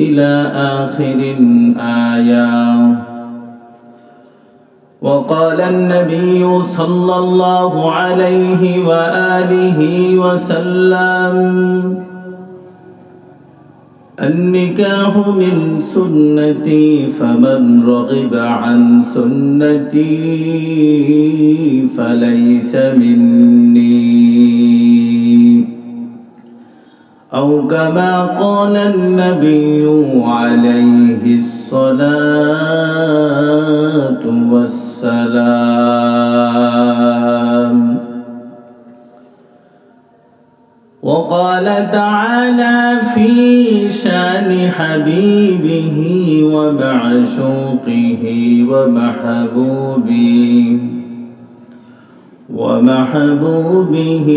إلى آخر الآية. وقال النبي صلى الله عليه وآله وسلم: النكاح من سنتي فمن رغب عن سنتي فليس مني، أو كما قال النبي عليه الصلاة والسلام. وقال تعالى في شان حبيبه ومعشوقه ومحبوبه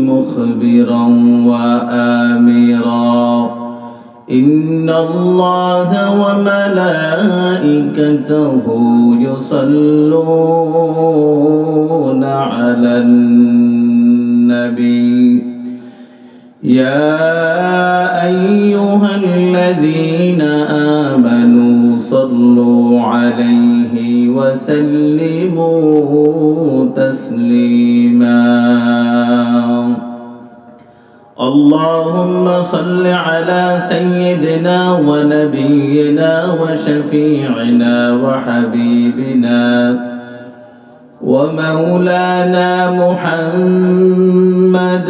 مخبرا وآمرا: إن الله وملائكته يصلون على النبي يا أيها الذين آمنوا صلوا عليه وسلموا تسليما. اللهم صل على سيدنا ونبينا وشفيعنا وحبيبنا ومولانا محمد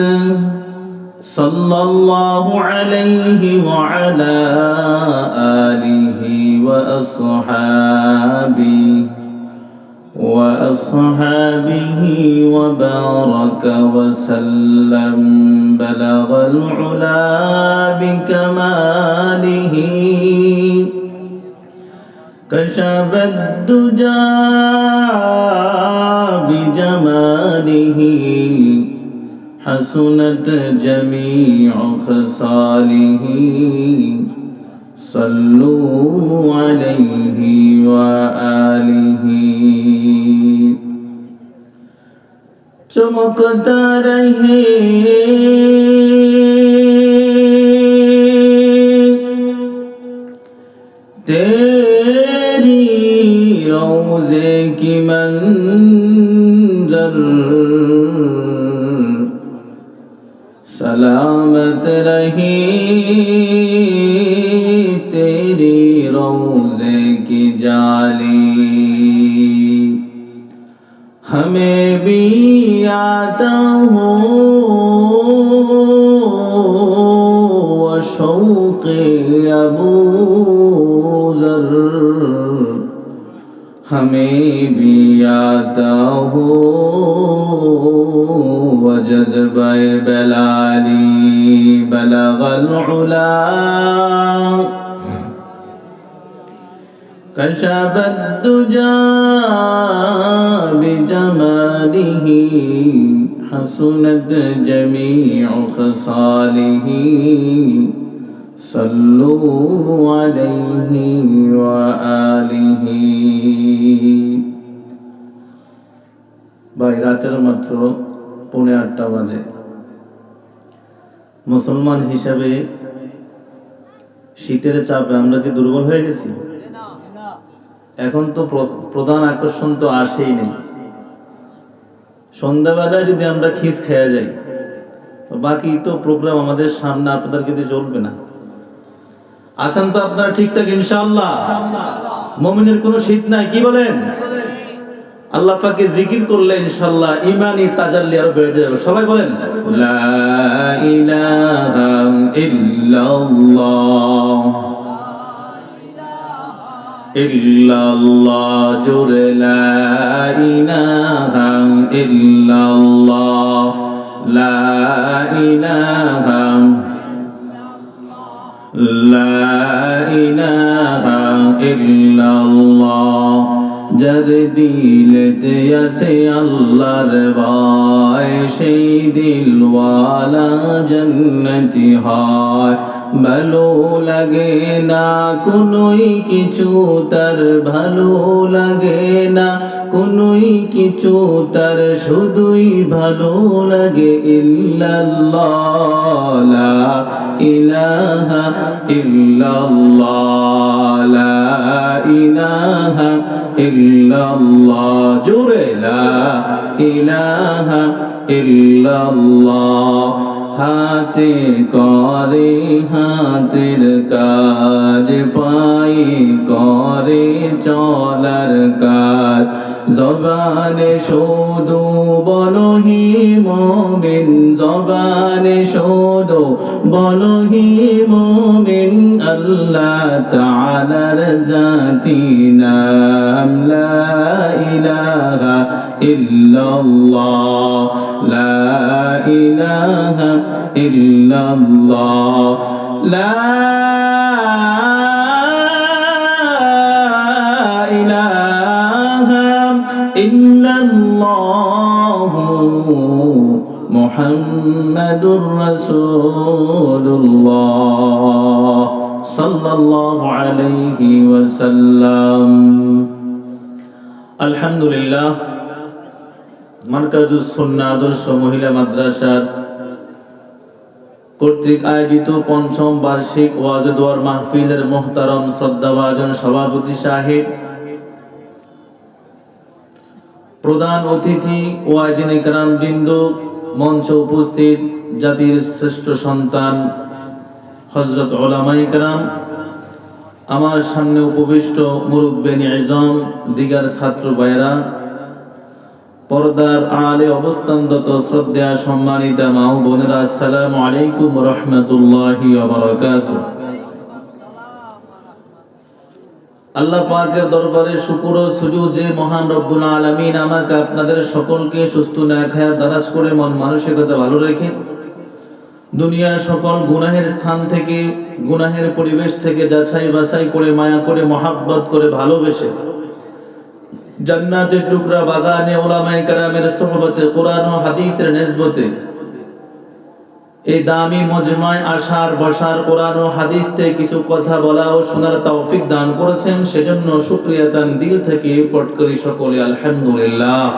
صلى الله عليه وعلى آله وأصحابه وبارك وسلم. بلغ العلا بكماله كشف الدجى بجماله حسنت جميع خصاله. صلوا عليه وآله. चमकता रहे तेरी रोज़े की मंज़र, सलामत रही तेरी रोज़े की जाली। हमें भी आता हो शौक़ अबू ज़र, हमें भी आता हो वजज़बे बलाली। बलगल उला कशफद दुजा बिजमालिही हसनत जमीउ खसालिही। सल्लू अलैहि व आलिहि। भाई रातेर मात्र 8:45 বাজে। মুসলমান হিসাবে শীতের চাপে আমরা কি দুর্বল হয়ে গেছি? এখন তো প্রধান আকর্ষণ তো আসেই নেই। সন্ধ্যাবেলায় যদি আমরা খিস খেয়ে যাই, বাকি তো প্রোগ্রাম আমাদের সামনে আপনাদের কিন্তু চলবে না। আছেন তো আপনারা ঠিকঠাক ইনশাআল্লাহ? মুমিনের কোনো শীত নাই, কি বলেন? আল্লাহ পাকে জিকির করলে ইনশাআল্লাহ ঈমানি তাজাল্লি আরো বেড়ে যাবে। সবাই বলেন লা ইলাহা ইল্লাল্লাহ ইল্লাল্লাহ জোরে লা ইলাহা ইল্লাল্লাহ লা ইলাহা ইল্লাল্লাহ। যার দিলেতে আছে আল্লাহর ভয়, সেই দিলওয়ালা জান্নাতি হয়। ভালো লাগে না কোনোই কিছু তার, ভালো লাগে না কোনোই কিছু তার, শুধুই ভালো লাগে ইল্লাল্লাহ, লা ইলাহা ইল্লাল্লাহ, লা ইলাহা ইল্লাল্লাহ, জোরে লা ইলাহা ইল্লাল্লাহ। হাতে করে হাতের কাজ, পায়ে করে চলার কাজ, জবানে শুধু বলহি মুমিন, জবানে শুধু বলহি মুমিন, আল্লাহ তাআলার জাতি নাম লা ইলাহা ইল্লাল্লাহ, লা ইলাহা ইল্লাল্লাহ, লা ইলাহা ইল্লাল্লাহ মুহাম্মাদুর রাসূলুল্লাহ সাল্লাল্লাহু আলাইহি ওয়াসাল্লাম। আলহামদুলিল্লাহ, মারকাজুস সুন্নাহ আদর্শ মহিলা মাদ্রাসার কর্তৃক আয়োজিত পঞ্চম বার্ষিক ওয়াজ দোয়ার মাহফিলের মোহতারম শ্রদ্ধাভাজন সভাপতি সাহেব, প্রধান অতিথি, ওয়াজিন ইকরাম বৃন্দ, মঞ্চে উপস্থিত জাতির শ্রেষ্ঠ সন্তান হযরত উলামায়ে কেরাম, আমার সামনে উপবিষ্ট মুরব্বিয়ানে আযম, দিগার ছাত্র ভাইরা, পর্দার আলে অবস্থানরত শ্রদ্ধেয় সম্মানিতা মা ও বোনেরা, আসসালামু আলাইকুম ওয়া রাহমাতুল্লাহি ওয়া বারাকাতুহু। আল্লাহ পাকের দরবারে শুকর ও সুজুদ যে মহান রব্বুল আলামিন আমাকে আপনাদের সকলকে সুস্থ নেখায়া দারাজ করে মন মানসিকতা ভালো রেখে দুনিয়ার সকল গুনাহের স্থান থেকে, গুনাহের পরিবেশ থেকে যাচাই বাছাই করে, মায়া করে, মহাব্বত করে, ভালোবেসে জান্নাতের টুকরা বাগানে উলামায়ে কেরামের সোহবতে, কোরআন ও হাদিসের নিসবতে এই দামি মজমায় আসার বসার, কোরআন ও হাদিস থেকে কিছু কথা বলা ও শোনার তৌফিক দান করেছেন, সেজন্য শুকরিয়া দান দিল থেকে পট করি সকলে আলহামদুলিল্লাহ।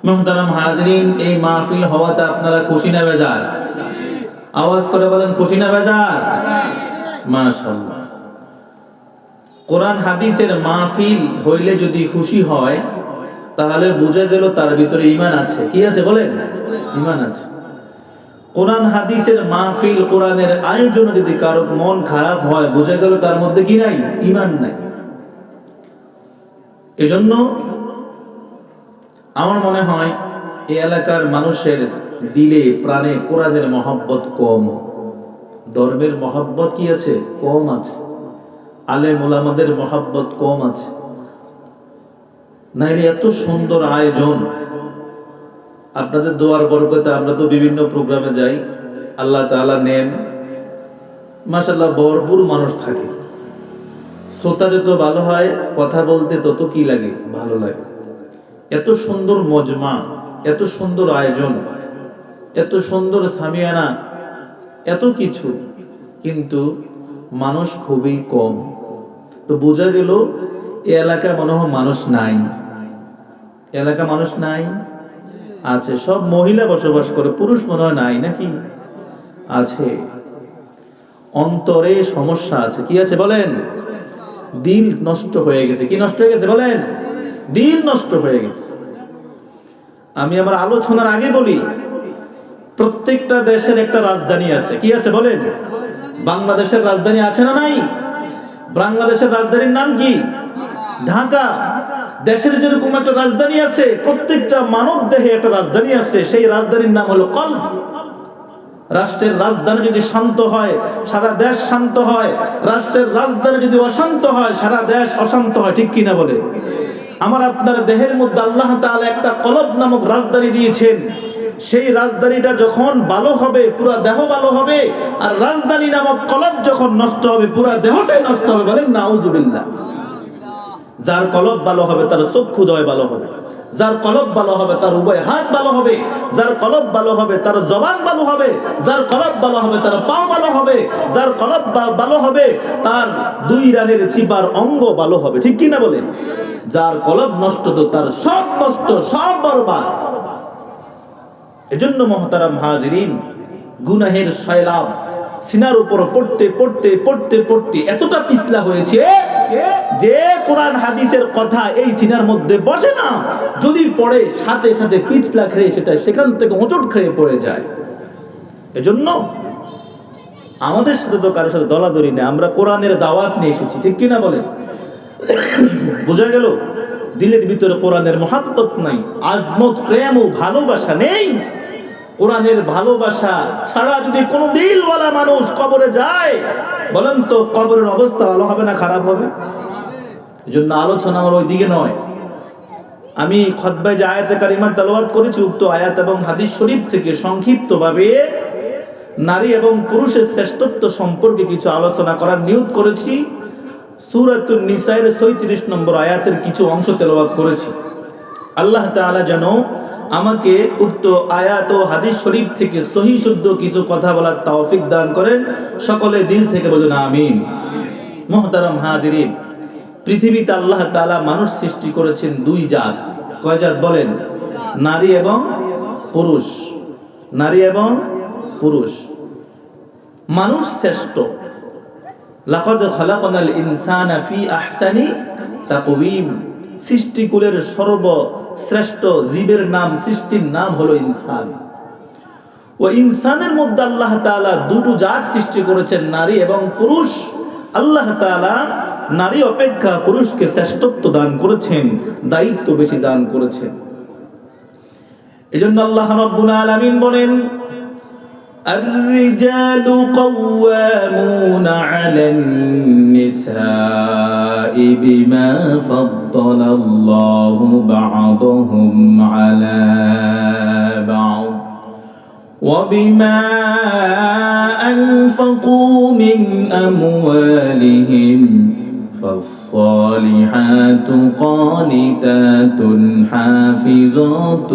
মুহতারাম হাজরিন, এই মাহফিল হওয়াতে আপনারা খুশি না বেজার? আওয়াজ করে বলেন, খুশি না বেজার? মাশাআল্লাহ। কোরআন হাদিসের মাহফিল হইলে যদি খুশি হয়, তাহলে বোঝা গেল তার ভিতরে ঈমান আছে। কি আছে বলেন? ঈমান আছে। কোরআন হাদিসের মাহফিল, কোরআনের আয়োজনে যদি কারো মন খারাপ হয়, বোঝা গেল তার মধ্যে কি নাই? ঈমান নাই। এজন্য আমার মনে হয় এই এলাকার মানুষের দিলে প্রাণে কোরআনের মহব্বত কম, ধর্মের মহব্বত কি আছে? কম আছে। আলেম ওলামাদের মহব্বত কম আছে। নাইলে এত সুন্দর আয়োজন, আপনাদের দোয়ার বরকতে আমরা তো বিভিন্ন প্রোগ্রামে যাই, আল্লাহ তাআলা নেন, মাশাআল্লাহ ভরপুর মানুষ থাকে। শ্রোতা যত ভালো হয়, কথা বলতে তত কি লাগে? ভালো লাগে। এত সুন্দর মজমা, এত সুন্দর আয়োজন, এত সুন্দর সামিয়ানা, এত কিছু, কিন্তু মানুষ খুবই কম। তো বোঝা গেল এই এলাকায় মনে হয় মানুষ নাই। এলাকা মানুষ নাই? আছে। সব মহিলা বসবাস করে, পুরুষ মনে হয় নাই, নাকি? আছে। অন্তরে সমস্যা আছে। কি আছে বলেন? দিল নষ্ট হয়ে গেছে। কি নষ্ট হয়ে গেছে বলেন? দিল নষ্ট হয়ে গেছে। আমি আমার আলোচনার আগে বলি, প্রত্যেকটা দেশের একটা রাজধানী আছে। কি আছে বলেন? বাংলাদেশের রাজধানী আছে না নাই? বাংলাদেশের রাজধানীর নাম কি? ঢাকা। দেশের যেরকম একটা রাজধানী আছে, প্রত্যেকটা মানব দেহে একটা রাজধানী আছে, সেই রাজধানীর নাম হলো কলব। রাষ্ট্রের রাজধানী যদি শান্ত হয়, সারা দেশ শান্ত হয়। রাষ্ট্রের রাজধানী যদি অশান্ত হয়, সারা দেশ অশান্ত হয়। ঠিক কিনা বলে? আমার আপনার দেহের মধ্যে আল্লাহ তাআলা একটা কলব নামক রাজধানী দিয়েছেন। সেই রাজধানীটা যখন ভালো হবে, পুরো দেহ ভালো হবে। আর রাজধানী নামক কলব যখন নষ্ট হবে, পুরো দেহটাই নষ্ট হবে। বলেন নাউজুবিল্লাহ। যার কলব ভালো হবে, তার চক্ষুদয় ভালো হবে। যার কলব ভালো হবে তার উভয় হাত ভালো হবে, যার কলব ভালো হবে তার জবান ভালো হবে, যার কলব ভালো হবে তার পা ভালো হবে, যার কলব ভালো হবে তার 2 রানের চিপার অঙ্গ ভালো হবে, ঠিক কি না বলেন? যার কলব নষ্ট তো তার সব নষ্ট, সব বরবাদ। এজন্য মুহতারাম হাজিরিন, গুনাহের সয়লাব সিনার উপর পড়তে পড়তে পড়তে পড়তে এতটা পিছলা হয়েছে যে কোরআন হাদিসের কথা এই সিনার মধ্যে বসে না, যদি পড়ে সাথে সাথে পিছলা খেয়ে সেটা সেখান থেকে হোঁচট খেয়ে পড়ে যায়। এজন্য আমাদের সাথে তো কারোর সাথে দলাদলি নেই, আমরা কোরআনের দাওয়াত নিয়ে এসেছি, ঠিক কিনা বলেন? বোঝা গেল? দিলের ভিতরে কোরআনের মহাব্বত নাই, আজমত, প্রেম ও ভালোবাসা নেই। কোরআনের ভালোবাসা ছাড়া যদি কোনো দিলওয়ালা মানুষ কবরে যায়, বলেন তো কবরের অবস্থা ভালো হবে না খারাপ হবে? এজন্য আলোচনা আমার ওই দিকে নয়। আমি খুতবায় যে আয়াতে কারিমা তেলাওয়াত করেছি, উক্ত আয়াত এবং হাদিস শরীফ থেকে সংক্ষিপ্তভাবে নারী এবং পুরুষের শ্রেষ্ঠত্ব সম্পর্কে কিছু আলোচনা করার নিয়ত করেছি। সূরাতুন নিসায়ের ৩৬ নম্বর আয়াতের কিছু অংশ তেলাওয়াত করেছি। আল্লাহ তাআলা যেন আমাকে উক্ত আয়াত ও হাদিস শরীফ থেকে সহি শুদ্ধ কিছু কথা বলার তৌফিক দান করেন। সকলে দিল থেকে বলুন আমিন। মুহতারাম হাজিরিন, পৃথিবীতে আল্লাহ তাআলা মানুষ সৃষ্টি করেছেন 2 জাত। কয় জাত বলেন? নারী এবং পুরুষ। নারী এবং পুরুষ। মানুষ শ্রেষ্ঠ। লাকাদ খালাকনাল ইনসানা ফি আহসানি তাকওয়িম। সৃষ্টিকুলের সর্বশ্রেষ্ঠ জীবের নাম, সৃষ্টির নাম হলো ইনসান। ও ইনসানের মধ্যে আল্লাহ তাআলা 2টো জাত সৃষ্টি করেছেন, নারী এবং পুরুষ। আল্লাহ তাআলা নারী অপেক্ষা পুরুষকে শ্রেষ্ঠত্ব দান করেছেন, দায়িত্ব বেশি দান করেছেন। এজন্য আল্লাহ রাব্বুল আলামিন বলেন, الرجال قوامون على النساء بما فضل الله بعضهم على بعض وبما أنفقوا من أموالهم فالصالحات قانتات حافظات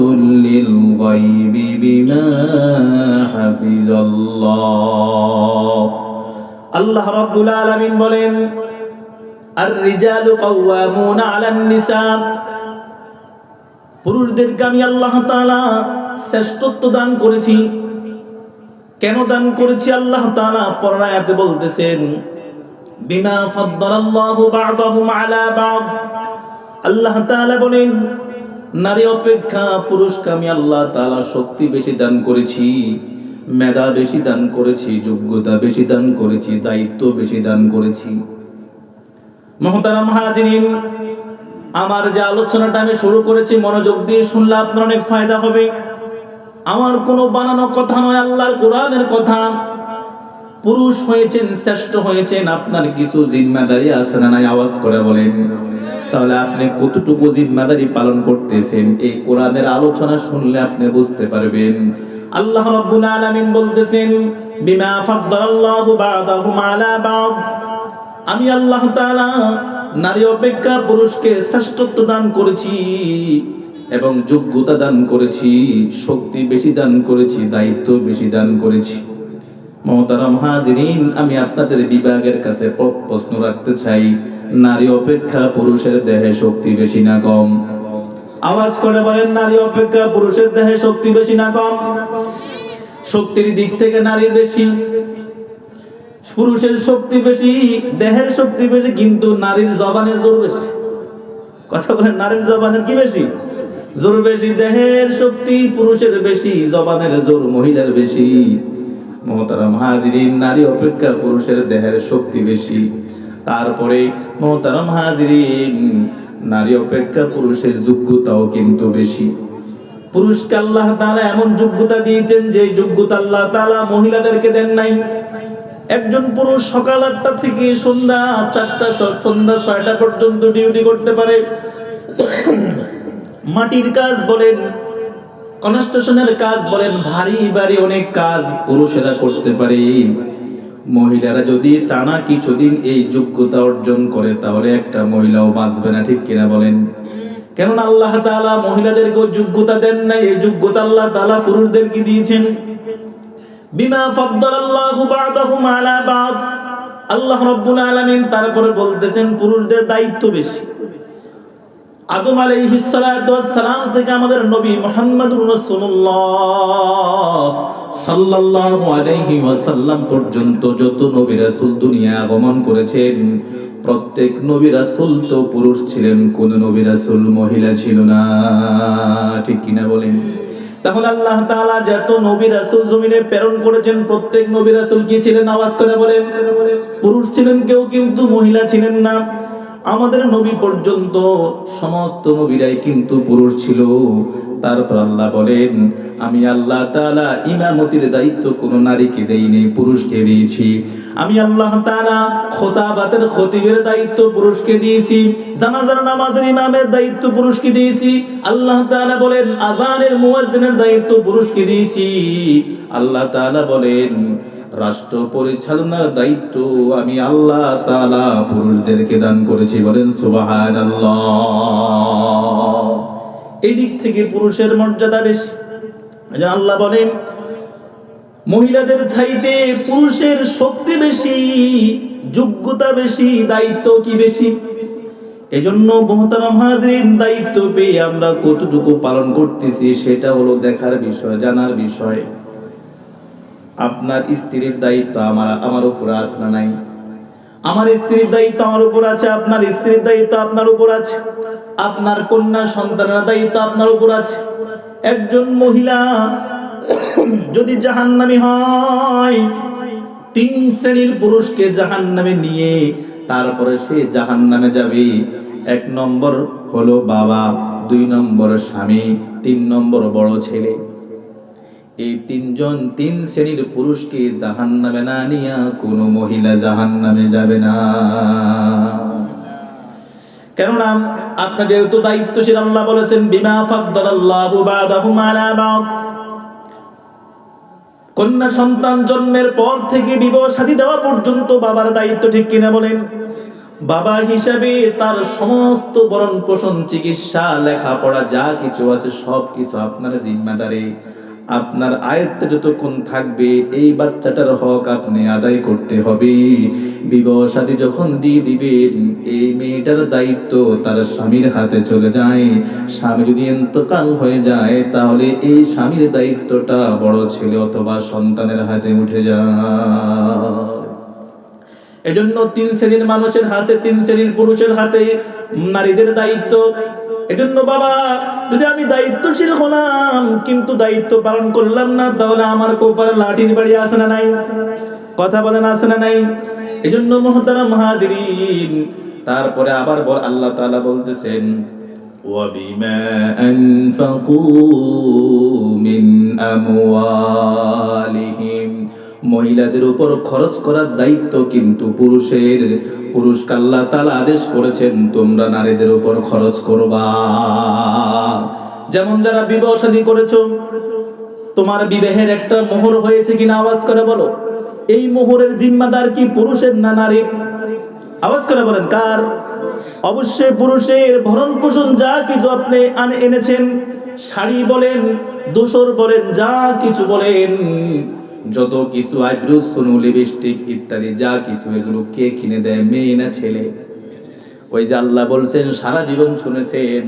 للغيب بما حفظ الله। আল্লাহ রাব্বুল আলামিন বলেন, আর-রিজালু কাওয়ামুনা আলান নিসা। পুরুষদেরকে আমি আল্লাহ তাআলা শ্রেষ্ঠত্ব দান করেছি। কেন দান করেছি? আল্লাহ তাআলা পরের আয়াতে বলতেছেন, বিমা ফাদ্দালাল্লাহু বা'দাহুম আলা বা'দ। আল্লাহ তাআলা বলেন, নারী অপেক্ষা পুরুষকে আমি আল্লাহ তাআলা শক্তি বেশি দান করেছি, মেধা বেশি দান করেছি, যোগ্যতা বেশি দান করেছি, দায়িত্ব বেশি দান করেছি। মুহতারাম হাজিরিন, আমার যে আলোচনাটা আমি শুরু করেছি মনোযোগ দিয়ে শুনলে আপনার অনেক ফায়দা হবে। আমার কোনো বানানো কথা নয়, আল্লাহর কোরআনের কথা। পুরুষ হয়েছেন, শ্রেষ্ঠ হয়েছেন, আপনার কিছু জিম্মাদারি আছে না নাই? আওয়াজ করে বলেন। তাহলে আপনি কতটুকু জিম্মাদারি পালন করতেছেন এই কোরআনের আলোচনা শুনলে আপনি বুঝতে পারবেন। আল্লাহ রাব্বুল আলামিন বলতেছেন, বিমা ফাদ্দালাল্লাহু বা'দাহুম আলা বা'দ। আমি আল্লাহ তাআলা নারী অপেক্ষা পুরুষকে শ্রেষ্ঠত্ব দান করেছি এবং যোগ্যতা দান করেছি, শক্তি বেশি দান করেছি, দায়িত্ব বেশি দান করেছি। মুহতারাম হাজিরিন, আমি আপনাদের বিভাগের কাছে প্রশ্ন রাখতে চাই, নারী অপেক্ষা পুরুষের দেহে শক্তি বেশি না কম? আওয়াজ করে বলেন, নারী অপেক্ষা পুরুষের দেহে শক্তি বেশি না কম? শক্তির দিক থেকে নারীর বেশি, পুরুষের শক্তি বেশি, দেহের শক্তি বেশি, কিন্তু নারীর জবানের জোর বেশি। কথা বলেন, নারীর জবানের কি বেশি? জোর বেশি। দেহের শক্তি পুরুষের বেশি, জবানের জোর মহিলার বেশি। মুহতারাম হাজিরিন, নারী অপেক্ষা পুরুষের দেহের শক্তি বেশি। তারপরে মুহতারাম হাজিরিন, নারী অপেক্ষা পুরুষের যোগ্যতাও কিন্তু বেশি। পুরুষকে আল্লাহ তাআলা এমন যোগ্যতা দিয়েছেন যে যোগ্যতা আল্লাহ তাআলা মহিলাদেরকে দেন নাই। একজন পুরুষ সকাল 8টা থেকে সন্ধ্যা 4টা, সন্ধ্যা 6টা পর্যন্ত ডিউটি করতে পারে। মাটির কাজ বলেন, কনস্ট্রাকশনের কাজ বলেন, ভারী ভারী অনেক কাজ পুরুষেরা করতে পারে। মহিলারা যদি টানা কিছুদিন এই যোগ্যতা অর্জন করে তাহলে একটা মহিলাও বাঁচবে না, ঠিক কিনা বলেন? কেননা আল্লাহ তাআলা মহিলাদেরকে যোগ্যতা দেন নাই, এই যোগ্যতা আল্লাহ তাআলা পুরুষদেরকে দিয়েছেন। বিমা ফাদ্দালাল্লাহু বা'দাহুম আলা বা'দ, আল্লাহ রাব্বুল আলামিন তারপরে বলতেছেন পুরুষদের দায়িত্ব বেশি। আদম আলাইহিস সালাতু ওয়াস সালাম থেকে আমাদের নবী মুহাম্মদুর রাসূলুল্লাহ সাল্লাল্লাহু আলাইহি ওয়াসাল্লাম পর্যন্ত যত নবী রাসূল দুনিয়া আগমন করেছেন, প্রত্যেক নবী রাসূল তো পুরুষ ছিলেন, কোন নবী রাসূল মহিলা ছিল না। ঠিক কিনা বলেন? তাহলে আল্লাহ তাআলা যত নবী রাসূল জমিনে প্রেরণ করেছেন, প্রত্যেক নবী রাসূল কি ছিলেন? আওয়াজ করে বলেন। পুরুষ ছিলেন, কেউ কিন্তু মহিলা ছিলেন না। আমাদের নবী পর্যন্ত সমস্ত নবীরাই কিন্তু পুরুষ ছিল। তারপর আল্লাহ বলেন, আমি আল্লাহ তাআলা ইমামতির দায়িত্ব কোন নারীকে দেইনি, পুরুষকে দিয়েছি। আমি আল্লাহ তাআলা খুতাবাতের খতিবের দায়িত্ব পুরুষকে দিয়েছি, জানাজার নামাজের ইমামের দায়িত্ব পুরুষকে দিয়েছি। আল্লাহ তাআলা বলেন, আযানের মুয়াজ্জিনের দায়িত্ব পুরুষকে দিয়েছি। আল্লাহ তাআলা বলেন, রাষ্ট্র পরিচালনার দায়িত্ব আমি আল্লাহ তাআলা পুরুষদেরকে দান করেছি। বলেন সুবহানাল্লাহ। এই দিক থেকে পুরুষের মর্যাদা বেশি। আল্লাহ বলেন, মহিলাদের চাইতে পুরুষের শক্তি বেশি, যোগ্যতা বেশি, দায়িত্ব কি বেশি। এজন্য মুহতারাম হাজরিন, দায়িত্ব পেয়ে আমরা কতটুকু পালন করতেছি সেটা হলো দেখার বিষয়, জানার বিষয়। আপনার স্ত্রীর দায়িত্ব আমার উপর আছে না নাই? আমার স্ত্রীর দায়িত্ব আমার উপর আছে, আপনার স্ত্রীর দায়িত্ব আপনার উপর আছে, আপনার কন্যা সন্তানের দায়িত্ব আপনার উপর আছে। একজন মহিলা যদি জাহান্নামী হয়, 3 শ্রেণীর পুরুষকে জাহান্নামে নিয়ে তারপরে সে জাহান্নামে যাবে। 1 নম্বর হলো বাবা, 2 নম্বর স্বামী, 3 নম্বর বড় ছেলে। এই 3 শ্রেণীর পুরুষকে জাহান্নামে না নিয়ে কোনো মহিলা জাহান্নামে যাবে না। কেননা আপনার যেহেতু দায়িত্বশীল, আল্লাহ বলেছেন বিমা ফাদ্দালাল্লাহু বা'দাহুম আলা বা'দ। কন্যা সন্তান জন্মের পর থেকে বিবাহ শাদী দেওয়া পর্যন্ত বাবার দায়িত্ব। ঠিক কিনা বলেন? বাবা হিসাবে তার সমস্ত ভরণ পোষণ, চিকিৎসা, লেখাপড়া যা কিছু আছে সব কিছু আপনার জিম্মাদারি। আপনার আয়ত্তে যতক্ষণ থাকবে এই বাচ্চাটার হক আপনি আদায় করতে হবে। বিবাহ শাদী যখন দিয়ে দিবেন, এই মেয়েটার দায়িত্ব তার স্বামীর হাতে চলে যায়। স্বামী যদি ইন্তেকাল হয়ে যায়, তাহলে এই স্বামীর দায়িত্বটা বড় ছেলে অথবা সন্তানের হাতে উঠে যায়। এজন্য 3 শ্রেণীর মানুষের হাতে, 3 শ্রেণীর পুরুষের হাতে নারীদের দায়িত্ব। এজন্য বাবা, যদি আমি দায়িত্বশীল হলাম কিন্তু দায়িত্ব পালন করলাম না, তাহলে আমার কপালে লাঠির বাড়ি আছে না নাই? কথা বলেন, আছে না নাই? এজন্য মুহতারাম হাজিরিন, তারপরে আবার আল্লাহ তাআলা বলতেছেন, ওয়া বিমা আনফাকু মিন আমওয়ালিহিম, মহিলাদের উপর খরচ করার দায়িত্ব কিন্তু পুরুষের। পুরুষকে আল্লাহ তাআলা আদেশ করেছেন, তোমরা নারীদের উপর খরচ করবা। যেমন যারা বিবাহ শাদী করেছো, তোমার বিবাহের একটা মোহর হয়েছে কিনা? আওয়াজ করে বলো। এই মোহরের জিম্মাদার কি পুরুষের না নারীর? আওয়াজ করে বলেন, কার? অবশ্যই পুরুষের। ভরণ পোষণ যা কিছু আপনি এনেছেন, শাড়ি বলেন, দোসর বলেন, যা কিছু বলেন, যত কিছু আইব্রো, সোনু, লিপস্টিক ইত্যাদি যা কিছু, এগুলো কে কিনে দেয়? মেয়ে না ছেলে? ওই যে আল্লাহ বলছেন, সারা জীবন শুনেছেন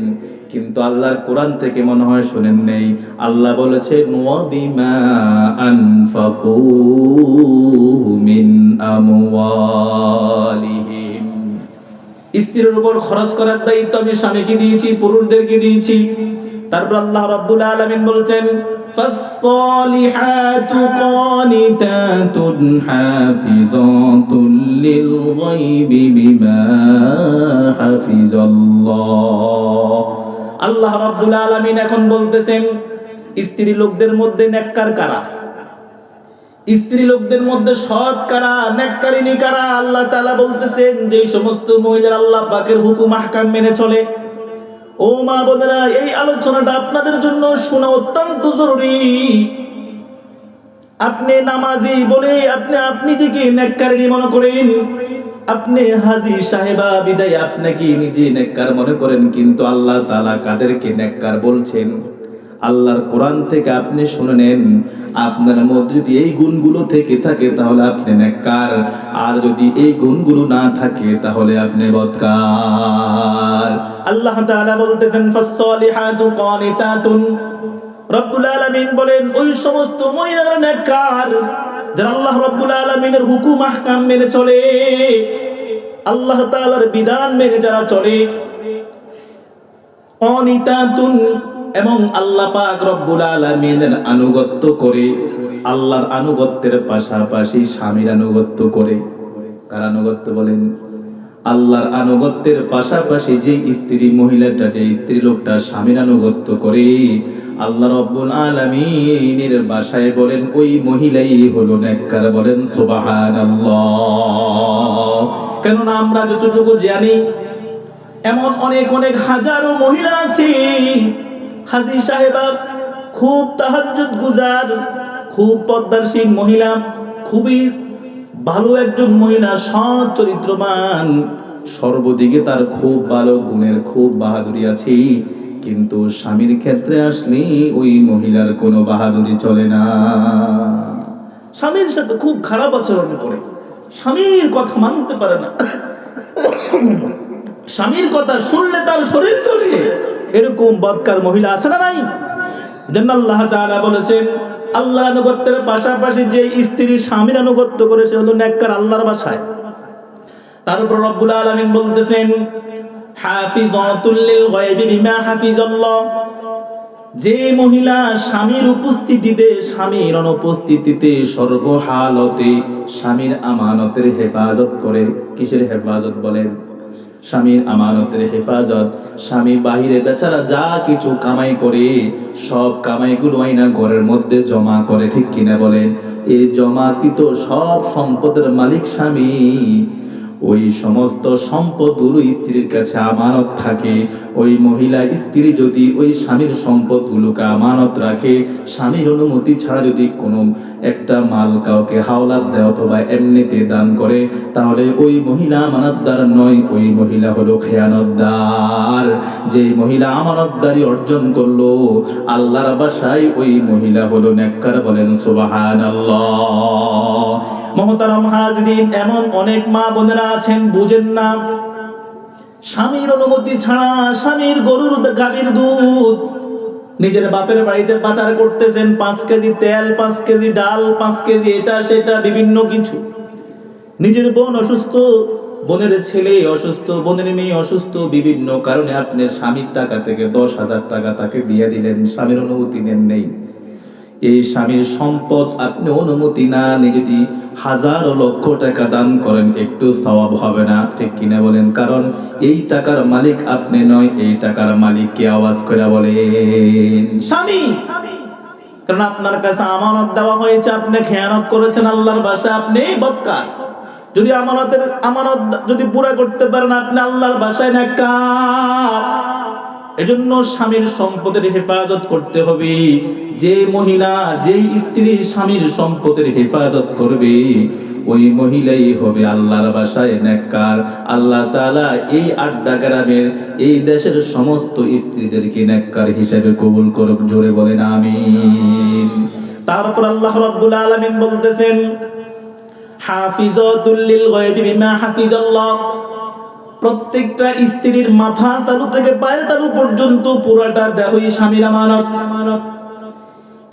কিন্তু আল্লাহর কোরআন থেকে মনে হয় শুনেন নেই। আল্লাহ বলেছেন, ওয়া বিমা আনফাকু মিন আমওয়ালিহিম, স্ত্রীর উপর খরচ করার দায়িত্ব আমি স্বামীকে দিয়েছি, পুরুষদেরকে দিয়েছি। তারপর আল্লাহ রাব্বুল আলামিন বলছেন, ফাসসালিহাতু কানিতাতুন হাফিযাতুন লিল গায়বি বিমা হাফিজাল্লাহ। আল্লাহ রাব্বুল আলামিন এখন বলতেছেন, স্ত্রী লোকদের মধ্যে নেককার কারা? স্ত্রী লোকদের মধ্যে সৎ কারা, নেককারিনী কারা? আল্লাহ তাআলা বলতেছেন, যে সমস্ত মহিলারা আল্লাহ পাকের হুকুম আহকাম মেনে চলে। ও মা বোনেরা, এই আলোচনাটা আপনাদের জন্য শোনা অত্যন্ত জরুরি। আপনি নামাজি বলে আপনি নিজেকে নেককারিনী মনে করেন, আপনি হাজী সাহেবা বিদায় আপনাকে নিজে নেককার মনে করেন, কিন্তু আল্লাহ তাআলা কাদেরকে নেককার বলছেন আল্লাহর কোরআন থেকে আপনি শুনে নেন। আপনার মধ্যে যদি এই গুণগুলো থেকে থাকে তাহলে আপনি নেককার, আর যদি এই গুণগুলো না থাকে তাহলে আপনি বদকার। আল্লাহ তাআলা বলতেছেন ফাসসালিহাতু কানিতাতুন, রব্বুল আলামিন বলেন ওই সমস্ত মহিলারা নেককার যারা আল্লাহ রব্বুল আলামিনের হুকুম আহকাম মেনে চলে, আল্লাহ তাআলার বিধান মেনে যারা চলে। কানিতাতুন, এবং আল্লাহ পাক রব্বুল আলামিনের আনুগত্য করে, আল্লাহর আনুগত্যের পাশাপাশি স্বামীর আনুগত্য করে। কার আনুগত্য বলেন? আল্লাহর আনুগত্যের পাশাপাশি যে স্ত্রী মহিলাটা, যে স্ত্রী লোকটা স্বামীর আনুগত্য করে, আল্লাহ রাব্বুল আলামিনের ভাষায় বলেন ওই মহিলাই হলো নেককার। বলেন সুবহানাল্লাহ। কেননা আমরা যতটুকু জানি এমন অনেক অনেক হাজারো মহিলা আছে, হাজী সাহেবা খুব তাহাজ্জুদ গুজার, খুব পর্দাশীল মহিলা, খুবই ভালো একজন মহিলা, সৎ চরিত্রবান, সর্বদিকে তার খুব ভালো গুণের খুব বাহাদুরি আছে, কিন্তু স্বামীর ক্ষেত্রে আসলে ওই মহিলার কোনো বাহাদুরি চলে না। স্বামীর সাথে খুব খারাপ আচরণ করে, স্বামীর কথা মানতে পারে না, স্বামীর কথা শুনলে তার শরীর চলে, এরকম বদকার মহিলা আছে না নাই? যেন আল্লাহ তাআলা বলেছেন আল্লাহর আনুগত্যের পাশাপাশি যে স্ত্রী স্বামীর আনুগত্য করে সে হলো নেককার আল্লাহর ভাষায়। তারপর রব্বুল আলামিন বলতেছেন হাফিজাতুল লিল গায়বি বিমা হাফিজাল্লাহ, যে মহিলা স্বামীর উপস্থিতিতে স্বামীর অনুপস্থিতিতে সর্বহালতে স্বামীর আমানতের হেফাজত করে। কিসের হেফাজত বলেন? স্বামীর আমানতের হেফাজত। স্বামী বাহিরে বেচারা যা কিছু কামাই করে সব কামাইগুলো আইনা ঘরের মধ্যে জমা করে, ঠিক কিনা বলেন? এই জমাকৃত সব সম্পদের মালিক স্বামী। ওই সমস্ত সম্পদগুলো স্ত্রীর কাছে আমানত থাকে। ওই মহিলা স্ত্রী যদি ওই স্বামীর সম্পদগুলোকে আমানত রাখে, স্বামীর অনুমতি ছাড়া যদি কোনো একটা মাল কাউকে হাওলাত দেয় অথবা এমনিতে দান করে, তাহলে ওই মহিলা আমানতদার নয়, ওই মহিলা হলো খেয়ানতদার। যে মহিলা আমানতদারি অর্জন করলো আল্লাহর ভাষায় ওই মহিলা হলো নেককার। বলেন সুবহানাল্লাহ। মুহতারাম হাজিরিন, এমন অনেক মা বোনেরা আছেন বুঝেন না, স্বামীর অনুমতি ছাড়া স্বামীর গরুর গাভীর দুধ নিজের বাপের বাড়িতে পাচার করতেছেন। 5 কেজি তেল, 5 কেজি ডাল, 5 কেজি এটা সেটা বিভিন্ন কিছু। নিজের বোন অসুস্থ, বোনের ছেলে অসুস্থ, বোনের মেয়ে অসুস্থ, বিভিন্ন কারণে আপনার স্বামীর টাকা থেকে 10,000 টাকা তাকে দিয়ে দিলেন, স্বামীর অনুমতি নেন নেই। এই স্বামীর সম্পদ আপনি অনুমতি না নিয়ে যদি হাজার লক্ষ টাকা দান করেন একটু সওয়াব হবে না, ঠিক কিনা বলেন? কারণ এই টাকার মালিক আপনি নয়, এই টাকার মালিক কে? আওয়াজ করে বলেন স্বামী। কারণ আপনার কাছে আমানত দেওয়া হয়েছে, আপনি খেয়ানত করেছেন, আল্লাহর ভাষায় আপনি বদকার। যদি আমানত যদি পুরা করতে পারেন আপনি আল্লাহর ভাষায় নেককার। এজন্য স্বামীর সম্পদের হেফাজত করতে হবে। যে মহিলা, যেই স্ত্রী স্বামীর সম্পদের হেফাজত করবে ওই মহিলাই হবে আল্লাহর ভাষায় নেককার। আল্লাহ তাআলা এই আড্ডা গ্রামের, এই দেশের সমস্ত স্ত্রীদেরকে নেককার হিসেবে কবুল করুক। জোরে বলেন আমিন। তারপর আল্লাহ রাব্বুল আলামিন বলতেছেন হাফিজাতুল লিল গায়বি বিমা হাফিজাল্লাহ, প্রত্যেকটা স্ত্রীর মাথার তালু থেকে পায়ের তালু পর্যন্ত পুরাটা দেহই স্বামীর আমানত।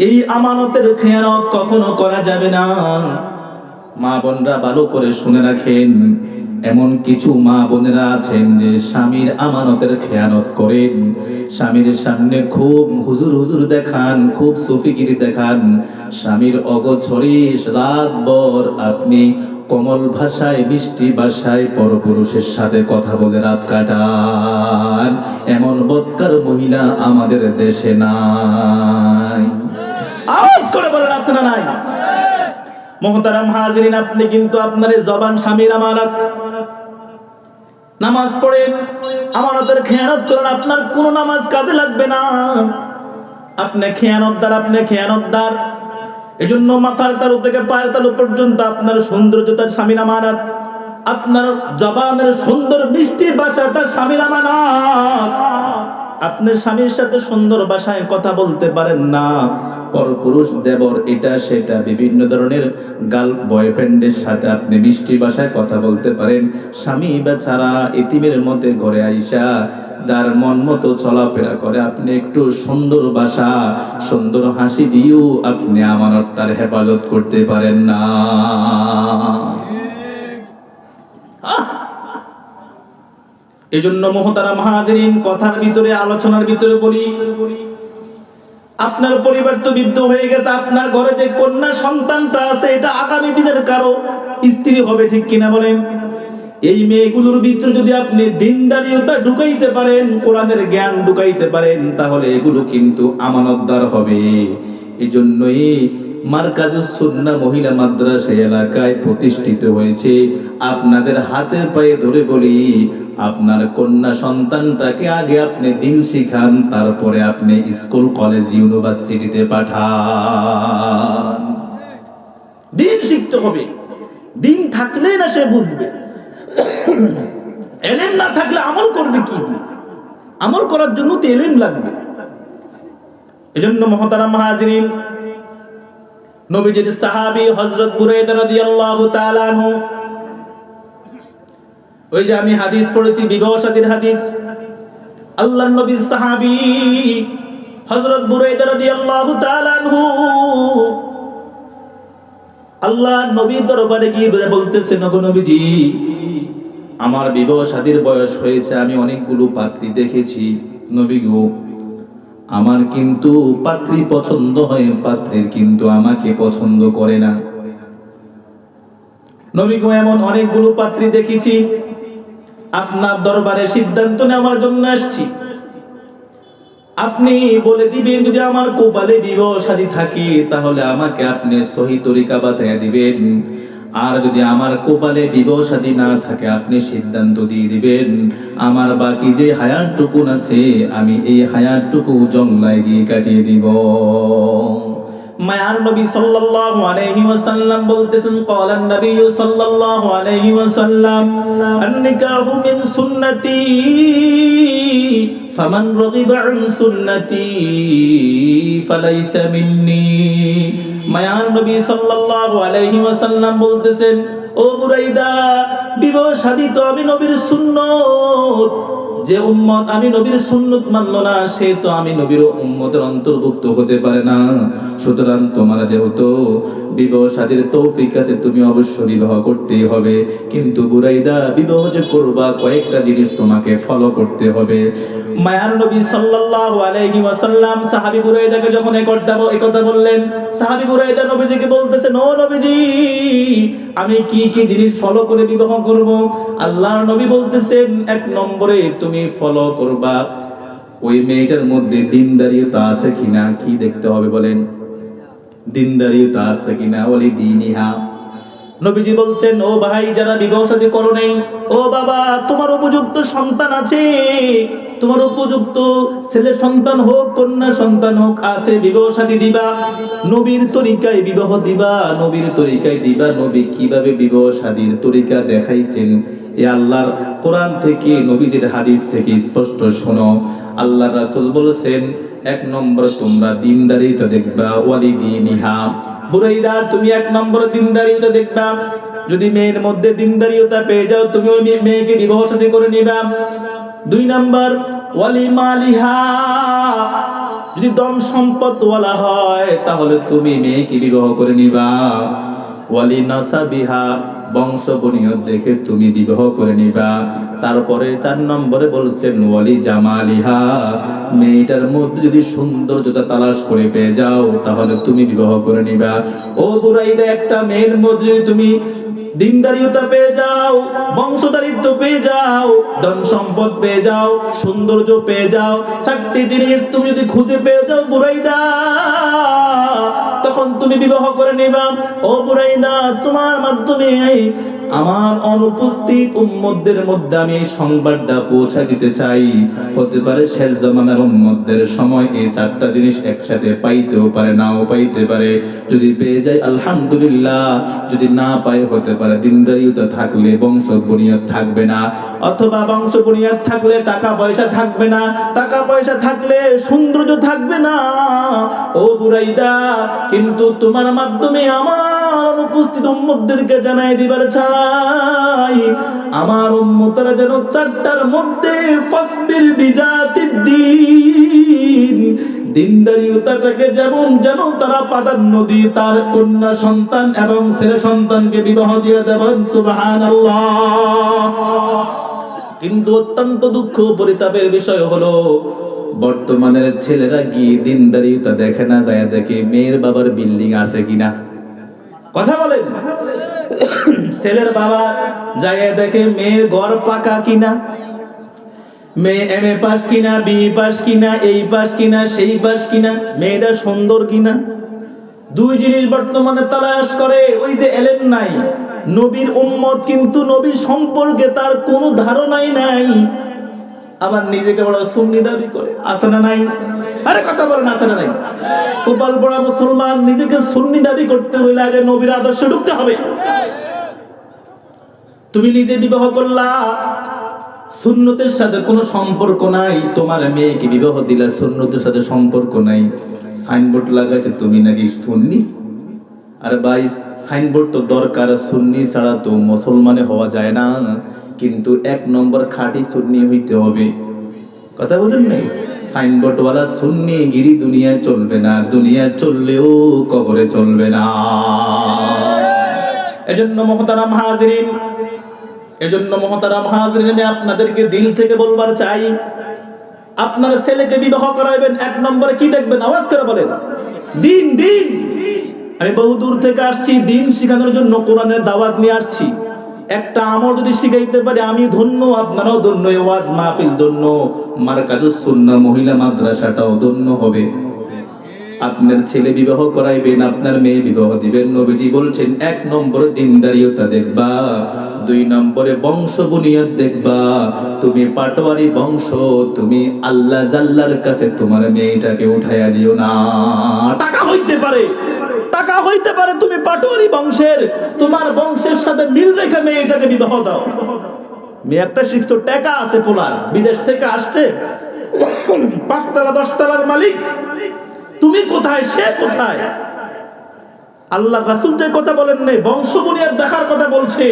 এই আমানতের খেয়ানত কখনো করা যাবে না। মা বোনরা ভালো করে শুনে রাখেন, এমন কিছু মা বোনেরা আছেন যে স্বামীর আমানতের খেয়ানত করেন, স্বামীর সামনে খুব হুজুর হুজুর দেখান, খুব সুফিগিরি দেখান, স্বামীর অগোচরে রাতভর আপনি কোমল ভাষায় মিষ্টি ভাষায় পরপুরুষের সাথে কথা বলে রাত কাটান। এমন বদকার মহিলা আমাদের দেশে নাই। আওয়াজ করে বলেন আছে না নাই? মুহতারাম হাজিরিন, আপনি কিন্তু আপনার জবান স্বামীর আমানত। নামাজ পড়েন, আমানতের খেয়ানত করেন, আপনার কোন নামাজ কাজে লাগবে না। আপনি খেয়ানতদার, আপনি খেয়ানতদার। এজন্য মাথার তালু থেকে পায়ের তালু পর্যন্ত আপনার সৌন্দর্যতার স্বামীর আমানত। আপনার জবানের সুন্দর মিষ্টি ভাষাটা স্বামীর আমানত। আপনার স্বামীর সাথে সুন্দর ভাষায় কথা বলতে পারেন না, পরপুরুষ দেবর এটা সেটা বিভিন্ন ধরনের গার্ল বয়ফ্রেন্ডের সাথে আপনি মিষ্টি ভাষায় কথা বলতে পারেন। স্বামী বেচারা এতিমের মধ্যে ঘরে আইসা যার মন মতো চলাফেরা করে, আপনি একটু সুন্দর ভাষা সুন্দর হাসি দিয়েও আপনি আমানতটার হেফাজত করতে পারেন না। এজন্য মুহতারাম হাজিরিন, কথার ভিতরে আলোচনার ভিতরে বলি, আপনার পরিবার তো বৃদ্ধ হয়ে গেছে, আপনার ঘরে যে কন্যা সন্তানটা আছে এটা আগামী দিনের কারো স্ত্রী হবে, ঠিক কিনা বলেন? এই মেয়েগুলোর ভিতরে যদি আপনি দ্বীনদারিয়তা ঢুকাইতে পারেন, কোরআনের জ্ঞান ঢুকাইতে পারেন, তাহলে এগুলো কিন্তু আমানতদার হবে। এজন্যই মারকাজুস সুন্নাহ মহিলা মাদ্রাসা এলাকায় প্রতিষ্ঠিত হয়েছে। আপনাদের হাতে পায়ে ধরে বলি, আপনার কন্যা সন্তানটাকে আগে আপনি দিন শিখান, তারপরে আপনি স্কুল কলেজ ইউনিভার্সিটিতে পাঠান। দিন শিখতে হবে, দিন থাকলে না সে বুঝবে। এলেম না থাকলে আমল করবে কি দিয়ে? আমল করার জন্য তো এলেম লাগবে। এজন্য মুহতারাম হাজিরিন, নবীজির সাহাবী হযরত বুরাইদা রাদিয়াল্লাহু তাআলা আনহু, ওই যে আমি হাদিস পড়েছি বিবাহ শাদীর হাদিস, আল্লাহর নবীর সাহাবী হযরত বুরাইদা রাদিয়াল্লাহু তাআলা আনহু আল্লাহর নবীর দরবারে গিয়ে বলতেছেন, ওগো নবীজি, আমার বিবাহ শাদীর বয়স হয়েছে, আমি অনেকগুলো পাত্রী দেখেছি, নবী গো, আমার কিন্তু পাত্রী পছন্দ হয়, পাত্রীর কিন্তু আমাকে পছন্দ করে না। নবী গো, এমন অনেকগুলো পাত্রী দেখেছি, আপনার দরবারে সিদ্ধান্ত নেওয়ার জন্য আসছি। আপনি বলে দিবেন, যদি আমার কপালে বিবাহ শাদী থাকে তাহলে আমাকে আপনি সহি তরিকা বাতায়া দিবেন, আর যদি আমার কপালে বিবাহ শাদী না থাকে আপনি সিদ্ধান্ত দিয়ে দিবেন, আমার বাকি যে হায়াতটুকু আছে আমি এই হায়াতটুকু জংলায় গিয়ে কাটিয়ে দিব। মায়ার নবী সাল্লাল্লাহু আলাইহি ওয়াসাল্লাম বলতেছেন, ক্বালান নবী সাল্লাল্লাহু আলাইহি ওয়াসাল্লাম, আন-নিকাহু মিন সুন্নতি ফামান রাগিবা আন সুন্নতি ফালাইসা মিন্নি। মায়ার নবী সাল্লাল্লাহু আলাইহি ওয়াসাল্লাম বলতেছেন, ও বুরাইদা, বিবাহ শাদী তো আমি নবীর সুন্নত, যে উম্মত আমি নবীর সুন্নত মানলো না সে তো আমি নবীর উম্মতের অন্তর্ভুক্ত হতে পারে না। সুতরাং তোমার যেহেতু বিবাহ শাদীর তৌফিক আছে, তুমি অবশ্য বিবাহ করতেই হবে, কিন্তু বুরাইদা, বিবাহ যে করবা কয়েকটা জিনিস তোমাকে ফলো করতে হবে। মায়ার নবী সাল্লাল্লাহু আলাইহি ওয়াসাল্লাম সাহাবী বুরাইদাকে যখন এই কথা বললেন, সাহাবী বুরাইদা নবীজিকে বলতেছেন, ও নবীজি, আমি কি কি জিনিস ফলো করে বিবাহ করব? আল্লাহর নবী বলতেছেন, এক নম্বরে তুমি ফলো করবা ওই মেয়েটার মধ্যে দ্বীনদারিয়তা আছে কিনা। কি দেখতে হবে বলেন? দ্বীনদারিয়তা আছে কিনা। ওয়ালি দীনিহা। নবীজি বলছেন, ও ভাই, যারা বিবাহ শাদী করো নাই, ও বাবা, তোমার উপযুক্ত সন্তান আছে, তোমার উপযুক্ত ছেলে সন্তান হোক কন্যা সন্তান হোক আছে, বিবাহ শাদী দিবা, নবীর তরিকায় বিবাহ দিবা, নবীর তরিকায় দিবা। নবী কিভাবে বিবাহ শাদীর তরিকা দেখাইছেন এ আল্লাহর কোরআন থেকে, নবীজির হাদিস থেকে স্পষ্ট শোনো। আল্লাহর রাসূল বলেছেন, এক নম্বর তোমরা দ্বীনদারিতা দেখবা, ওয়ালি দীনিহা। বুরাইদা, তুমি এক নম্বর দ্বীনদারিতা দেখবা, যদি মেয়ের মধ্যে দ্বীনদারিতা পেয়ে যাও তুমি ওই মেয়েকে বিবাহ শাদী করে নিবা। দুই নাম্বার, ওয়ালি মালিহা, যদি ধন সম্পদ ওয়ালা হয় তাহলে তুমি মেয়েকে বিবাহ করে নিবা। ওয়ালি নাসাবিহা, বংশ বনিয়ত দেখে তুমি বিবাহ করে নিবা। তারপরে 4 নম্বরে বলছেন, ওয়ালি জামালিহা, মেয়েটার মধ্যে যদি সৌন্দর্যতা তালাশ করে পেয়ে যাও তাহলে তুমি বিবাহ করে নিবা। ও বুরাইদা, একটা মেয়ের মধ্যে যদি তুমি দ্বীনদারিয়তা পেয়ে যাও, বংশদারিত্ব পেয়ে যাও, ধন সম্পদ পেয়ে যাও, সৌন্দর্য পেয়ে যাও, 4টি জিনিস তুমি যদি খুঁজে পেয়ে যাও বুরাইদা, তখন তুমি বিবাহ করে নিবা। ও বুরাইদা, তোমার মাধ্যমে আমার অনুপস্থিত উম্মতদের মধ্যে আমি এই সংবাদটা পৌঁছা দিতে চাই। হতে পারে শেষ জামানার উম্মতদের সময় এই চারটা জিনিস একসাথে পাইতেও পারে, নাও পাইতে পারে। যদি পেয়ে যায় আলহামদুলিল্লাহ, যদি না পায় হতে পারে দিনদারিতা থাকলে বংশ বুনিয়াদ থাকবে না, অথবা বংশ বুনিয়াদ থাকলে টাকা পয়সা থাকবে না, টাকা পয়সা থাকলে সৌন্দর্য থাকবে না। ও বুরাইদা, কিন্তু তোমার মাধ্যমে আমার অনুপস্থিত উম্মতদেরকে জানাই দিবার চাই, আমার উম্মতরা যেন চারটার মধ্যে ফাসবির বিজাতিদ্দিন, দিনদারিতাটাকে যেমন যেন তারা প্রাধান্য দিয়ে তার কন্যা সন্তান এবং ছেলে সন্তানকে বিবাহ দিয়ে দেবেন। সুবহানাল্লাহ। কিন্তু অত্যন্ত দুঃখ পরিতাপের বিষয় হলো বর্তমানের ছেলেরা গিয়ে দিনদারিতা দেখে না, যায় দেখে মেয়ের বাবার বিল্ডিং আছে কিনা। কথা বলেন। ছেলের বাবা যায় দেখে মেয়ের ঘর পাকা কিনা, মেয়ে এমএ পাস কিনা, বিএ পাস কিনা, এই পাস কিনা, সেই পাস কিনা, মেয়েটা সুন্দর কিনা। দুই জিনিস বর্তমানে তালাশ করে। ওই যে এলেম নাই, নবীর উম্মত কিন্তু নবী সম্পর্কে তার কোনো ধারণাই নাই, আবার নিজেকে বড় সুন্নি দাবি করে। আছে না নাই? আরে কথা বলেন, আছে না নাই? কপাল পড়া মুসলমান নিজেকে সুন্নি দাবি করতে হইলে আগে নবীর আদর্শে ঢুকতে হবে। তুমি নিজে বিবাহ করলা, সুন্নতের সাথে কোনো সম্পর্ক নাই, তোমার মেয়েকে বিবাহ দিলা, সুন্নতের সাথে সম্পর্ক নাই, সাইনবোর্ড লাগাইছে তুমি নাকি সুন্নি। আরে ভাই, সাইনবোর্ড তো দরকার, সুন্নি ছাড়া তো মুসলমানে হওয়া যায় না, কিন্তু এক নম্বর খাঁটি সুন্নি হইতে হবে। কথা বুঝেন নাই? সাইনবোর্ডওয়ালা সুন্নি গিরি দুনিয়ায় চলবে না, দুনিয়ায় চললেও কবরে চলবে না। এজন্য মুহতারাম হাজিরিন, আমি আপনাদেরকে দিল থেকে বলবার চাই, আপনার ছেলেকে বিবাহ করাইবেন, এক নম্বরে কি দেখবেন? আওয়াজ করে বলেন, দিন। দিন। আমি বহু দূর থেকে আসছি দিন শিখানোর জন্য, কোরআনের দাওয়াত নিয়ে আসছি। একটা আমল যদি শিখাইতে পারি আমি ধন্য, আপনারাও ধন্য, ওয়াজ মাহফিল ধন্য, মারকাজুস সুন্নাহ মহিলা মাদ্রাসাটাও ধন্য হবে। আপনার ছেলে বিবাহ করাইবেন, আপনার মেয়ে বিবাহ দিবেন, নবীজি বলছেন এক নম্বরে দিনদারিতা দেখবা, দুই নম্বরে বংশ বুনিয়াদ দেখবা। তুমি পাটোয়ারি বংশ, তুমি আল্লাহ জাল্লার কাছে তোমার মেয়েটাকে উঠাইয়া দিও না। টাকা হইতে পারে তুমি পাটোয়ারি বংশের, তোমার বংশের সাথে মিল রেখে মেয়েটাকে বিবাহ দাও। মেয়ে একটা শিখছো, টাকা আছে, পোলার বিদেশ থেকে আসছে, 5 তলা 10 তলার মালিক, তুমি কোথায়, সে কোথায়? আল্লাহ রাসূল যে কথা বলেন নাই, বংশ বুনিয়াদ দেখার কথা বলছে।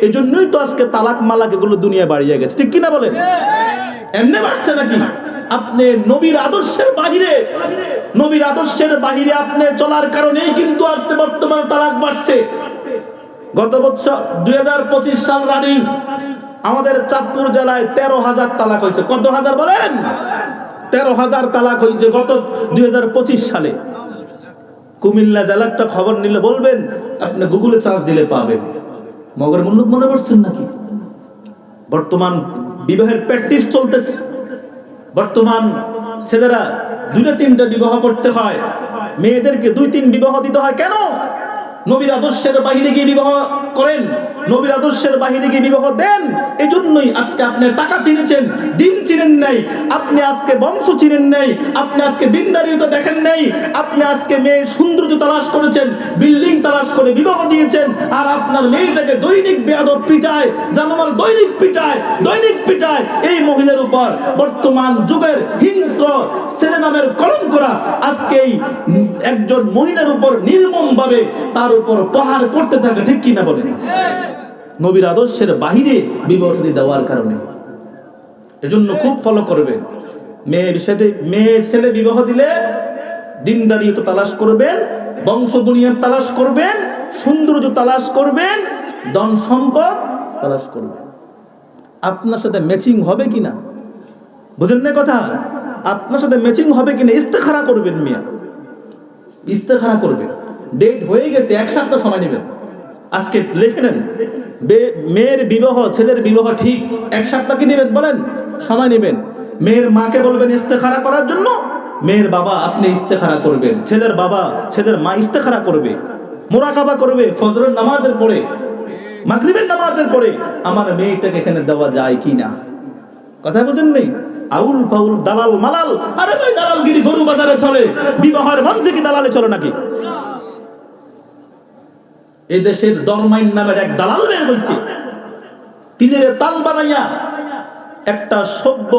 এই জন্যই তো আজকে তালাক মালাক এগুলো দুনিয়ায় বাড়িয়ে গেছে, ঠিক কিনা বলেন? এমনি বাড়ছে নাকি? আপনি নবীর আদর্শের বাহিরে আপনি চলার কারণেই কিন্তু আজকে বর্তমানে তালাক বাড়ছে। গত বছর 2025 সাল রানিং আমাদের চাঁদপুর জেলায় 13,000 তালাক হয়েছে। কত হাজার বলেন? 13,000 তালাক হয়েছে গত 2025 সালে। কুমিল্লা জেলারটা খবর নিলে বলবেন, আপনি গুগলে সার্চ দিলে পাবেন। মগর মুল্লুক মনে করছেন নাকি? বর্তমান বিবাহের প্র্যাকটিস চলতেছে। বর্তমান ছেলেরা 2-3টা বিবাহ করতে হয়, মেয়েদেরকে 2-3 বিবাহ দিতে হয়। কেন? নবীর আদর্শের বাহিরে গিয়ে বিবাহ করেন, নবীর আদর্শের বাহিরে গিয়ে বিবাহ দেন। এই জন্যই আজকে আপনি টাকা চিনেছেন, দিন চিনেন নাই, আপনি আজকে বংশ চিনেন নাই, আপনি আজকে দিনদারিতা দেখেন নাই, আপনি আজকে মেয়ের সৌন্দর্য তালাশ করেছেন, বিল্ডিং তালাশ করে বিবাহ দিয়েছেন, আর আপনার মেয়েটাকে দৈনিক বেয়াদব পিটায়, জানোয়ার দৈনিক পিটায়। এই মহিলার উপর বর্তমান যুগের হিংস্র ছেলে নামের কলঙ্করা আজকে এই একজন মহিলার উপর নির্মম ভাবে তার উপর পাহাড় পড়তে থাকে, ঠিক কিনা বলেন? নবীর আদর্শের বাহিরে বিবাহ দেওয়ার কারণে। এজন্য খুব ফলো করবেন। মেয়ের সাথে মেয়ে ছেলে বিবাহ দিলে দিনদারিতা তালাশ করবেন, বংশ বুনিয়াদ তালাশ করবেন, সৌন্দর্য তালাশ করবেন, ধন সম্পদ তালাশ করবেন। আপনার সাথে ম্যাচিং হবে কিনা, বুঝেন না কথা? আপনার সাথে ম্যাচিং হবে কিনা ইস্তেখারা করবেন। মিয়া ইস্তেখারা করবেন। ডেট হয়ে গেছে, 1 সপ্তাহ সময় নেবেন। আজকে লিখে নেন, মেয়ের বিবাহ ছেলের বিবাহ ঠিক 1 সপ্তাহ কি নেবেন বলেন? সময় নেবেন। মেয়ের মাকে বলবেন ইস্তেখারা করার জন্য, মেয়ের বাবা আপনি ইস্তেখারা করবেন, ছেলের বাবা ছেলের মা ইস্তেখারা করবে, মুরাকাবা করবে ফজরের নামাজের পরে। মাগরিবের নামাজের পরে আমার মেয়েটাকে এখানে দেওয়া যায় কিনা, কথা বুঝেন নেই? আউল ফাউল দালাল মালাল, আরে ভাই দালালগিরি গরু বাজারে চলে, বিবাহের মঞ্চে কি দালালে চলে নাকি? এই দেশের দরমাইন নামের এক দালাল বের হইছে, তিলের তাল বানাইয়া একটা সভ্য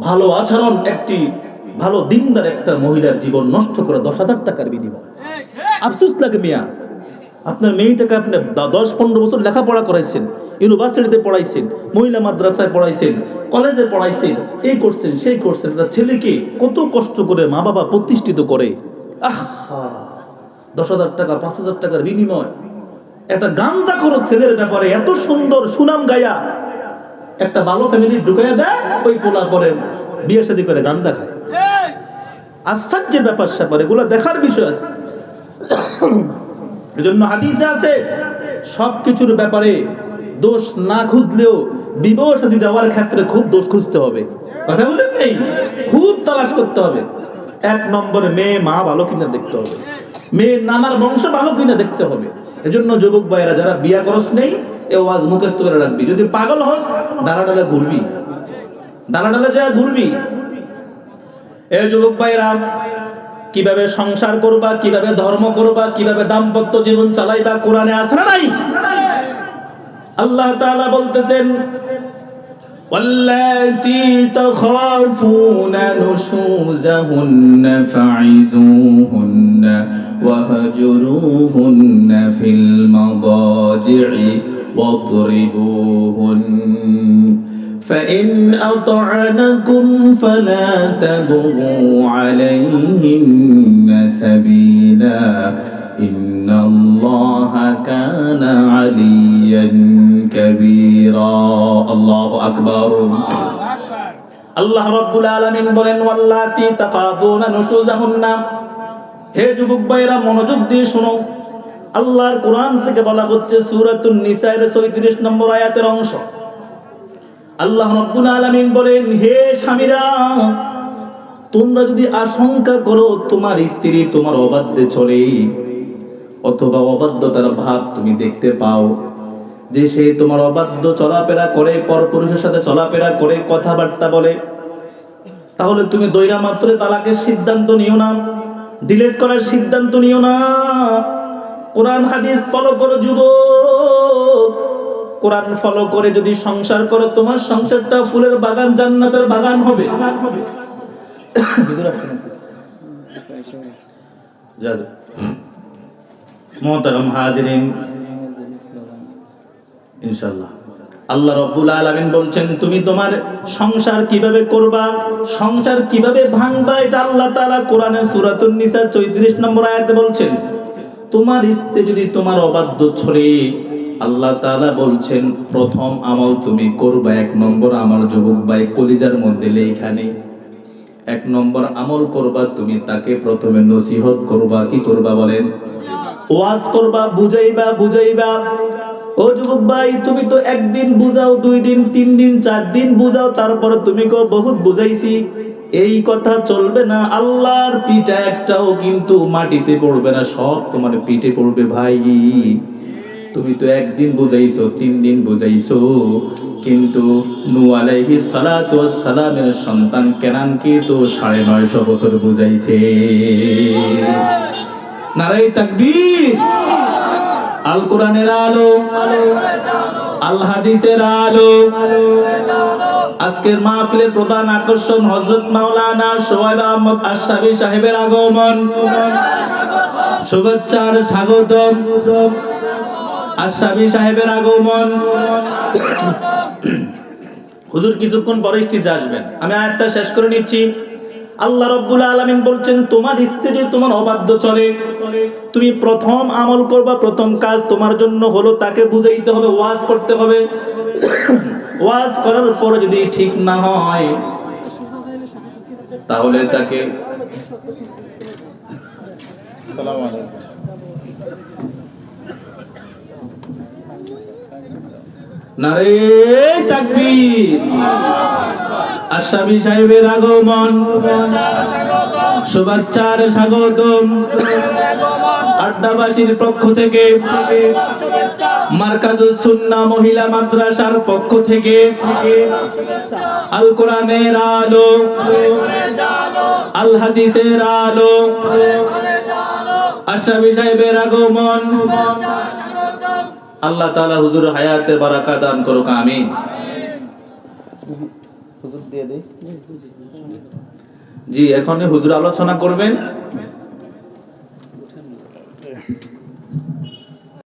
ভালো আচরণ, একটি ভালো দিনদার একটা মহিলার জীবন নষ্ট করে 10,000 টাকার বিনিময়। আফসোস লাগে মিয়া, আপনার মেয়েটাকে আপনি 10-15 বছর লেখাপড়া করাইছেন, ইউনিভার্সিটিতে পড়াইছেন, মহিলা মাদ্রাসায় পড়াইছেন, কলেজে পড়াইছেন, এই করছেন সেই করছেন, একটা ছেলেকে কত কষ্ট করে মা বাবা প্রতিষ্ঠিত করে, আহা 10,000 টাকা 5,000 টাকার বিনিময় একটা গাঞ্জাখোর ছেলের ব্যাপারে এত সুন্দর সুনাম গায়া একটা ভালো ফ্যামিলি ঢুকাইয়া দেয়, ওই পোলা করে বিয়ে শাদী করে গাঞ্জা খায়। আশ্চর্যের ব্যাপার স্যাপার, এগুলো দেখার বিষয় আছে। এজন্য হাদিসে আছে সবকিছুর ব্যাপারে দোষ না খুঁজলেও বিবাহ শাদী দেওয়ার ক্ষেত্রে খুব দোষ খুঁজতে হবে, কথা বলেন নেই? খুব তালাশ করতে হবে। 1 নম্বরে মেয়ে মা ভালো কিনা দেখতে হবে, মেয়ের নানার বংশ ভালো কিনা দেখতে হবে। এজন্য যুবক ভাইয়েরা যারা বিয়া করস নেই, এ ওয়াজ মুখস্থ করে রাখবি। যদি পাগল হস ডালা ডালা ঘুরবি, ডালা ডালা যা ঘুরবি। এ যুবক ভাইয়েরা, কিভাবে সংসার করবা, কিভাবে ধর্ম করবা, কিভাবে দাম্পত্য জীবন চালাইবা, কোরআনে আছে না নাই? আল্লাহ তাআলা বলতেছেন, ওয়াল্লাতী তাখাফুনা নুশুযাহুন্না ফা'iযূহুন্না ওয়াহজুরূহুন্না ফিল মাদাজি'i ওয়াদরিবূহুন্না فإن أطعنكم فلا تبغوا عليهن سبيلا إن الله كان عليا كبيرا الله أكبر আল্লাহ রাব্বুল আলামিন বলেন, ওয়াল্লাতী তাকাফুনা নুশুযাহুন্না, হে যুবক ভাইরা মনোযোগ দিয়ে শোনো। আল্লাহর কোরআন থেকে বলা হচ্ছে সূরাতুন নিসার ৩৬ নম্বর আয়াতের অংশ। আল্লাহ রাব্বুল আলামিন বলেন, হে স্বামীরা, তোমরা যদি আশঙ্কা করো তোমার স্ত্রী তোমার অবাধ্যে চলে, অথবা অবাধ্যতার ভাব তুমি দেখতে পাও, যে সে তোমার অবাধ্য চলাফেরা করে, পরপুরুষের সাথে চলাফেরা করে, কথাবার্তা বলে, তাহলে তুমি দৈরা মাত্র তালাকের সিদ্ধান্ত নিও না, ডিলিট করার সিদ্ধান্ত নিও না। কোরআন হাদিস ফলো করো যুবক, কোরআন ফলো করে যদি সংসার করো, তোমার সংসারটা ফুলের বাগান, জান্নাতের বাগান হবে। মুহতারাম হাজিরিন, ইনশাআল্লাহ আল্লাহ রাব্বুল আলামিন বলছেন, তুমি তোমার সংসার কিভাবে করবা, সংসার কিভাবে ভাঙবা, এটা আল্লাহ তাআলা কোরআনে সূরাতুন নিসা ৩৪ নম্বর আয়াতে বলছেন। তোমার স্ত্রী যদি তোমার অবাধ্য চলে, আল্লাহ তাআলা বলছেন প্রথম আমল তুমি করবা, 1 নম্বর আমল যুবক ভাই কলিজার মধ্যে লেখানে, 1 নম্বর আমল করবা, তুমি তাকে প্রথমে নসিহত করবা। কি করবা বলেন? ওয়াজ করবা, বুঝাইবা। ও যুবক ভাই, তুমি তো একদিন বুঝাও, 2 দিন 3 দিন 4 দিন বুঝাও, তারপরে তুমি কো বহুত বুঝাইছি, এই কথা চলবে না। আল্লাহর পিঠা একটাও কিন্তু মাটিতে পড়বে না, সব তোমার পিঠে পড়বে ভাই। তুমি তো একদিন বুঝাইছো, 3 দিন বুঝাইছো, কিন্তু নূহ আলাইহিস সালাতু ওয়াস সালামের সন্তান কেনানকে তো 950 বছর বুঝাইছে। নারে তাকবীর! আল কোরআনের আলো, আল হাদিসের আলো। আজকের মাহফিলের প্রধান আকর্ষণ হযরত মাওলানা সোহাইব আহমদ আশরাফী সাহেবের আগমন। শুভেচ্ছার স্বাগতম আশরাফী সাহেবের আগমন। হুজুর কিছুক্ষণ পরে স্টেজে আসবেন, আমি আয়াতটা শেষ করে নিচ্ছি। আল্লাহ রাব্বুল আলামিন বলছেন, তোমার স্ত্রী তোমার অবাধ্য চলে, তুমি প্রথম আমল করবা, প্রথম কাজ তোমার জন্য হলো তাকে বুঝাইতে হবে, ওয়াজ করতে হবে। ওয়াজ করার পরে যদি ঠিক না হয়, তাহলে তাকে আসসালামু আলাইকুম, নারে তাকবীর! আশরাফী সাহেবের আগমন, শুভেচ্ছার স্বাগতম। আর বাড্ডাবাসীর পক্ষ থেকে, মারকাজুস সুন্নাহ মহিলা মাদ্রাসার পক্ষ থেকে আল কোরআনের আলো, আল হাদিসের আলো, আশরাফি সাহেবের আগমন, আল্লাহ তাআলা হুজুর হায়াতে বারাকা দান করুক, আমিন। জি, এখন হুজুর আলোচনা করবেন।